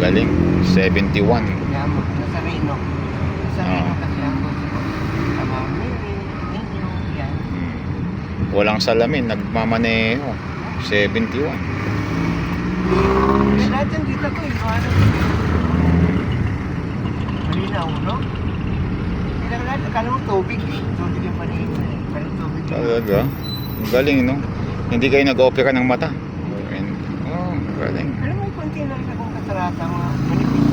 Galing. 71. Kaya mo, nasa Reno. Nasa Reno kasi ako. Sa Mount Mary, ninyo, yan. Walang salamin, nagmamaneho. 71. Kaya lahat yung kita ko, ano? Malinaw, no? Kaya lahat, akala mo tubig. Tubig yung paningin mo eh. Pero tubig. Talaga? Galing, no? Hindi kayo nag-opera ng mata. Oh, galing. Pero may konti lang sa kong katarata, mga manipis.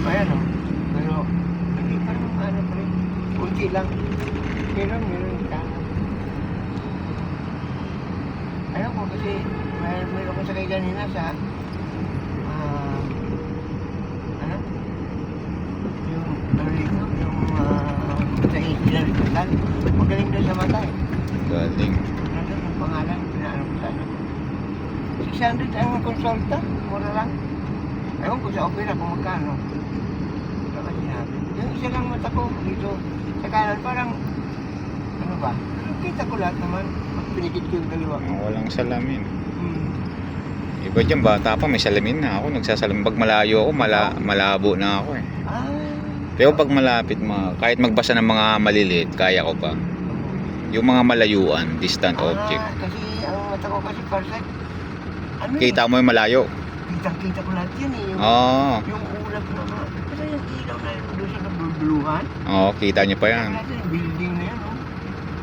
Ayan, no? Pero, hindi pa rin, ano pa rin. Kunti lang. Meron ka. Ayaw ko kasi, mayroon ko sa kayo ganina sa, ano? Yung, sa Israel, magaling doon sa mata eh. Galing. Nandun ang pangalan, pinaano ko sa anak ko. 600 ang konsulta, mura lang. Ewan ko sa opera kung magkano. Baka sinabi. Yung isa lang mata ko dito sa kanan, parang, ano ba? Pero kita ko lahat naman. Pinikit ko yung dalawa. Walang salamin. Iba dyan, bata pa, may salamin na ako. Nagsasalamin. Pag malayo ako, malabo na ako eh. Pero pag malapit, kahit magbasa ng mga maliliit, kaya ko pa. Yung mga malayuan, distant object. Kasi ang mata ko kasi farsight. Ano Kita mo yung malayo. Kita ko lahat yan eh. Yung ulap na mga. Kasi yung ilaw na yun doon sa nabululuhan. Oo, kita nyo pa yan. Yung building na yan.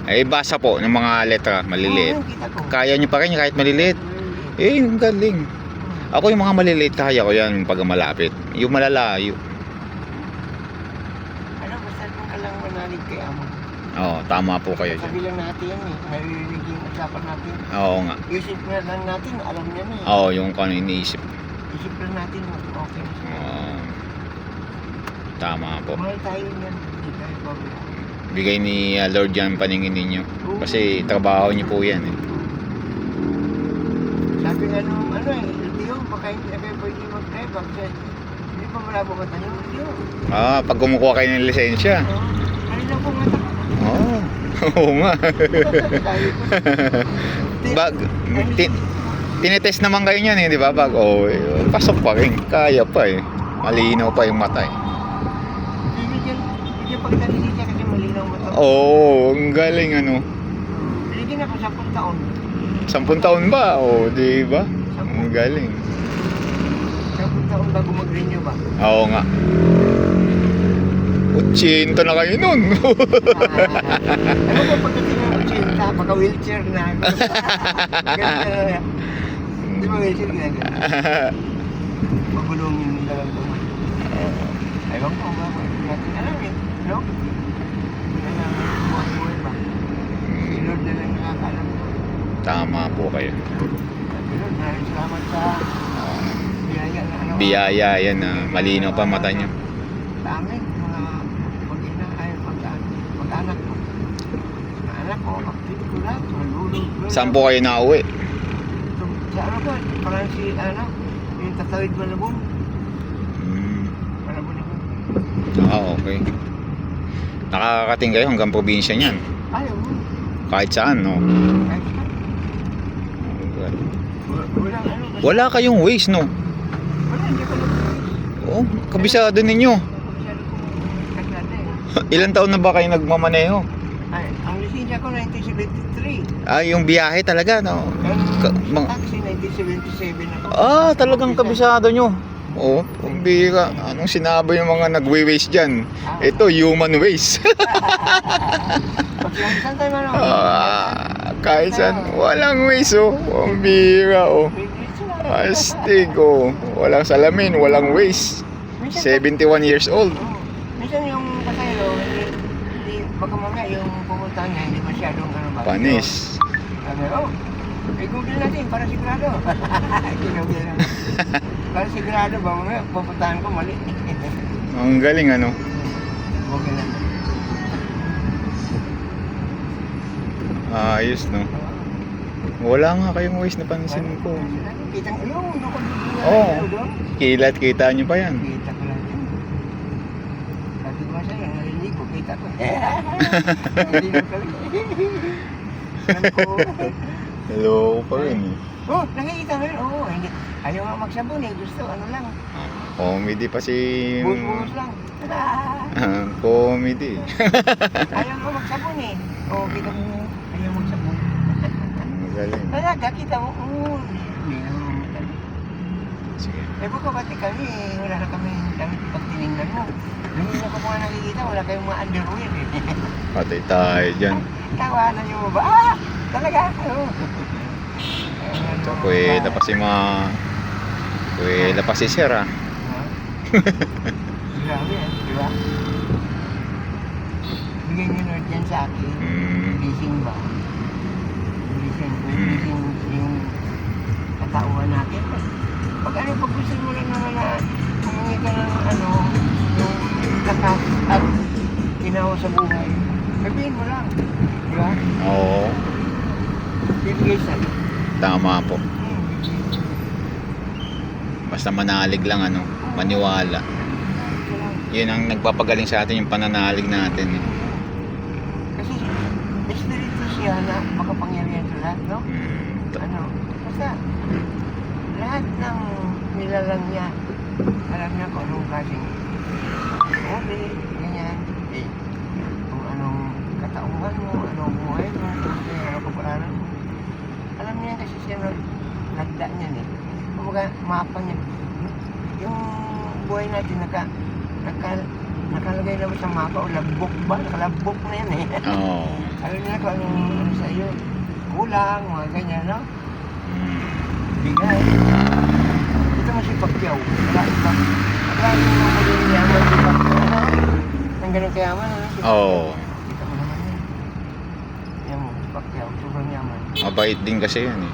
Eh, basa po ng mga letra, maliliit. Kita ko. Kaya nyo pa rin kahit maliliit. Eh, yung galing. Ako yung mga maliliit, kaya ko yan pag malapit. Yung malalayo. Ano, basta kung ka lang manalig kay Amo. Oo, tama po kayo dyan. Sabi lang natin yan eh. Naririnig yung usapan natin. Oo nga. Isip na lang natin, alam niya na eh. Oo, yung kung iniisip. Isip lang natin, okay. Tama po. Mahal tayo niyan. Hindi tayo problem. Bigay ni Lord yan paningin ninyo. Kasi trabaho niyo po yan eh. Sabi nga nung ano eh, Leo, baka hindi na kayo pwede mag-drive. Kasi hindi pa malabo ka tayo, Leo. Pag kumukuha kayo ng lisensya. Kanina po mata ko. Oo nga. Tinetest naman kayo niyan eh, di ba? Pasok pa rin. Kaya pa eh. Malinaw pa yung mata eh. Bigyan pagkalisensya kasi malinaw mata ko. Oo, ang galing ano. Binigyan ako 10 taon. 10 taon ba? Oo, di ba? Ang galing. 10 taon bago mag-renew ba? Oo nga. 80 na kayo nun. Ano ba pagdating ng 80, baka wheelchair na. Ganito na yan. Di ba wheelchair ginagawa? Magulungin nila lang naman. Ewan ko ba? Natin alam eh. No? Buhay ba? Si Lord na lang nakakalam. Tama po kayo. Si Lord, maraming salamat sa biyaya na ano. Biyaya yan na malinaw pa mata nyo. Sa amin, mga mag-ina ay mag-anak ko. Anak ko, kapit ko lahat, malulog. Saan po kayo nauwi? Sa ano ba? Parang si, ano, yung tatawid Malabon. Malabon ako. Okay. Nakakarating kayo hanggang probinsya niyan. Ayaw mo. Kahit saan, no? Kahit saan. Walang ano. Wala kayong waste, no? Wala, hindi ko lang. Oh, kabisado ninyo. Masyado kong kaklate eh. Ilan taon na ba kayo nagmamaneho? Ay, ang lisensya ko 1973. Yung biyahe talaga, no? Taxi 1977 ako. Talagang kabisado nyo. Oo, bira. Anong sinabi yung mga nagwe-waste dyan? Ito, human waste. Saan tayo man ako? Kahit saan, walang waste, oh. Ang bira, oh. Astig, oh. Walang salamin, walang waste. 71 years old. Minsan yung pasayro, hindi, baka mamaya yung pumunta niya, hindi masyadong ano ba? Panis. Sabi, i-google natin para sigurado. Google natin. Para sigurado ba mamaya, pupuntahan ko mali. Ang galing, ano? Google natin. Ayos, no? Wala nga kayong waste na pansin ko. Kitang ilong, Oo. Kilat, kita nyo pa yan. Kita ko lang yun. Sabi ko sa'yo, narinig ko, kita ko. Hindi na kami. Hello pa rin eh. Oh, nakikita mo yun? Oo, hindi. Ayaw nga magsabon eh. Gusto, ano lang. Comedy pa si... Buhos-buhos lang. Comedy. Ayaw nga magsabon eh. Oo, kita mo. Ayaw magsabon. Magaling. Talaga, kita mo. Oo, hindi naman. Sige. Eh, baka pati kami, wala na kami damit pag tinignan mo. Nung hindi ko mga nakikita, wala kayong mga underwear eh. Patay tayo dyan. Tawanan niyo ba? Ah! Talaga? Oo. So, kuwela pa si kuwela pa si Sir ah. Grabe yan, di ba? Bigyan niyo Lord yan sa akin. Blessing ba? Blessing. Blessing yung katauhan natin. Pag ano, pag gusto mo lang naman na humingi ka ng ano, yung lakas at ginawa sa buhay, sabihin mo lang. Di ba? Oo, Bibigay sa'yo. tama po. Basta manalig lang ano, maniwala. Yun ang nagpapagaling sa atin, yung pananalig natin eh. Kasi, espiritu siya na makapangyarihan sa lahat, no? Ano, basta, lahat ng nilalang niya, alam niya kung anong klaseng okay, ganyan, eh, kung anong katauhan mo, anong buhay mo, anong kaparalan mo. Alam niya kasi siya nagda niyan eh. Kumbaga, mapa niya. Yung buhay natin, nakalagay naman sa mapa o labok ba? Nakalabok na yan eh. Oo. Alam niya kung ano sa iyo. Kulang, mga ganyan, no? Bigay. Ito mo si Pacquiao. Wala iba. Wala yung mga maging yaman si Pacquiao. Ang ganun kayaman, ano? Oo. Kita mo naman yan. Yan mo, si Pacquiao. Sobrang yaman. Mabait din kasi yan eh.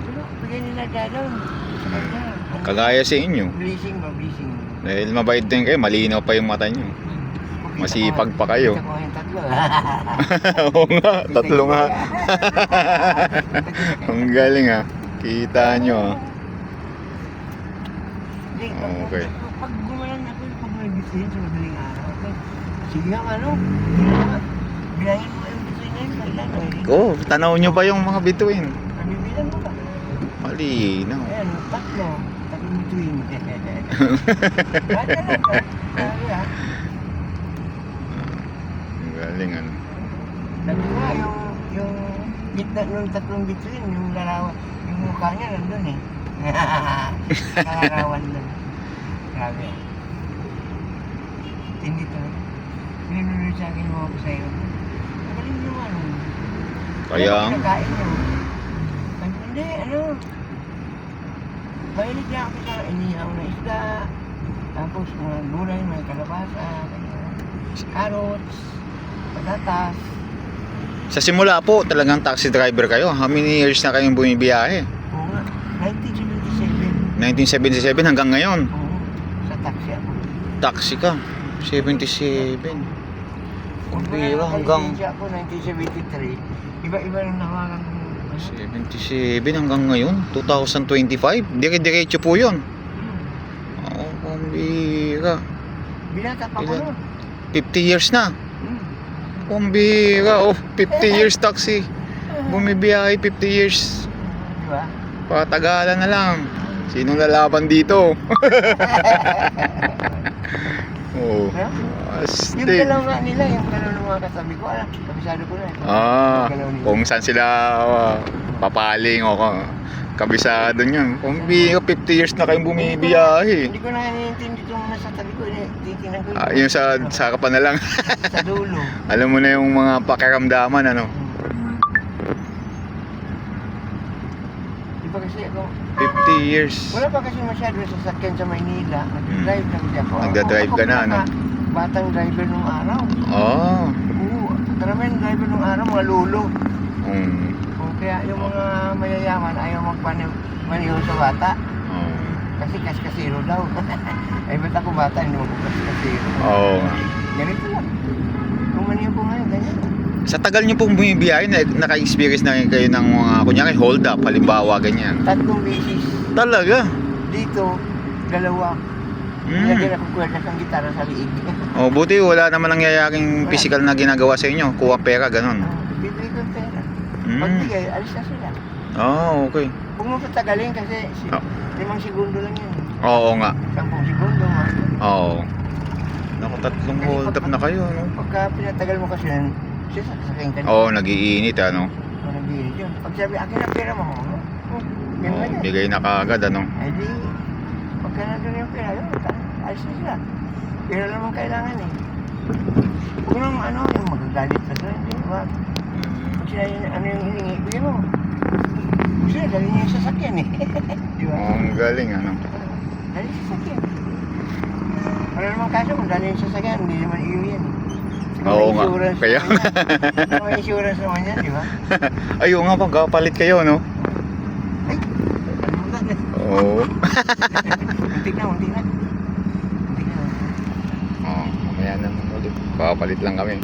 Pero, bigyan nila gano'n. Sa kanya. Kagaya sa inyo. Blessing ba? Blessing. Dahil mabait din kayo, malinaw pa yung mata nyo. Masipag pa kayo. Kita ko yung tatlo. Oo nga, tatlo nga. Ang galing ah. Kita nyo ah. Hindi, Okay. Pag gumalan ako, pag may bituin sa madaling araw, okay? Sige nga, ano? Bilangin mo yung bituin na yun, kailan, eh. Oo, tanaw nyo ba yung mga bituin? Nabibilang mo ba? Malinaw. Ayan, tatlo. Tatlong bituin. Kaya lang, sabi ah. Ang galing ano. Sabi nga, yung gitna ng tatlong bituin, yung larawan, yung mukha niya nandun eh. Larawan nun. Grabe. Hindi to. Pinunod sa akin mga ko sa'yo. Magaling naman. Kaya Ano kinakain niyo? Sabi, hindi, ano. Mahilig niya ako sa inihaw na isda. Tapos mga gulay, may kalabasa, carrots, patatas. sa simula po, talagang taxi driver kayo. How many years na kayong bumibiyahe? Oo nga, 1977. 1977 hanggang ngayon. Oo, sa taxi ako. Taxi ka. 77. Ang bira hanggang Ako 1973. Iba-iba nang nawakan ko. 77 hanggang ngayon. 2025. Dire-diretso po yun. Oo, ang bira. Binata pa ko Ilan? nun. 50 years na. Hmm. Ang bira. Oh, 50 years taxi. Bumibiyahe 50 years. Di ba? Patagalan na lang. Sinong lalaban dito? Oh. Yeah? Yung Astig. galaw nga nila, yung galaw ng mga kasabi ko, alam, kabisado ko na eh. Ah, Yung galaw nila. kung saan sila papaling o kabisado niyan. Kung 50 years na kayong bumibiyahe. Hindi ko na naiintindi itong nasa tabi ko, titinan ko Yung sa harapan na lang. sa dulo. Alam mo na yung mga pakiramdaman ano. Di ba kasi ako, 50 years. wala pa kasi masyado sasakyan sa Maynila. Nag-drive lang kasi ako. Nagda-drive ka na, ano? Batang driver nung araw. Oh. Oo, karamihan driver nung araw, mga lulo. Kaya yung mga mayayaman ayaw magpaniho sa bata. Kasi kas-kasiro daw. Ay, ba't ako bata, hindi mo ko kas-kasiro. Oo. Ganito lang. Kung maniho ko ngayon, ganyan. Sa tagal niyo pong bumibiyahe, naka-experience na kayo ng mga, kunyari, hold up, halimbawa, ganyan. 3 beses. Talaga? Dito, 2. Nilagyan ako kwerdas ng gitara sa liig. Oh, buti wala naman nangyayaring physical na ginagawa sa inyo. Kuha pera, ganun. Bibigay ko yung pera. Pagbigay, alis na sila. Okay. Huwag mo patagalin kasi Oh. 5 segundo lang yan. Oo nga. 10 segundo nga. Oo. Naku, 3 hold up na kayo, no? Pagka pinatagal mo kasi yan, sasaksakin ka na. Oo, nag-iinit, ano? Nag-iinit yun. Pag sabi, akin ang pera mo. Yan Oo, na yan. bigay na kaagad, ano? Ay di, pagka nandun yung pera, yun, ayos na sila. Pera naman kailangan eh. Kung nang ano, yung magagalit na doon, hindi ba? Pag sila yun, ano yung hiningi, bigyan mo. Kung sila, dali niya yung sasakyan eh. Di ba? Ang galing, ano? Dali yung sasakyan. Wala naman kaso kung dali yung sasakyan, hindi naman iyo yan eh. Saka Oo may nga, insurance kaya naman yan. Saka may insurance naman yan, di ba? Ayun nga, pagkapalit kayo, no? Ay, kalimutan na. Oo. Muntik na, muntik na. Muntik na. Oo, mamaya naman ulit. Papalit lang kami.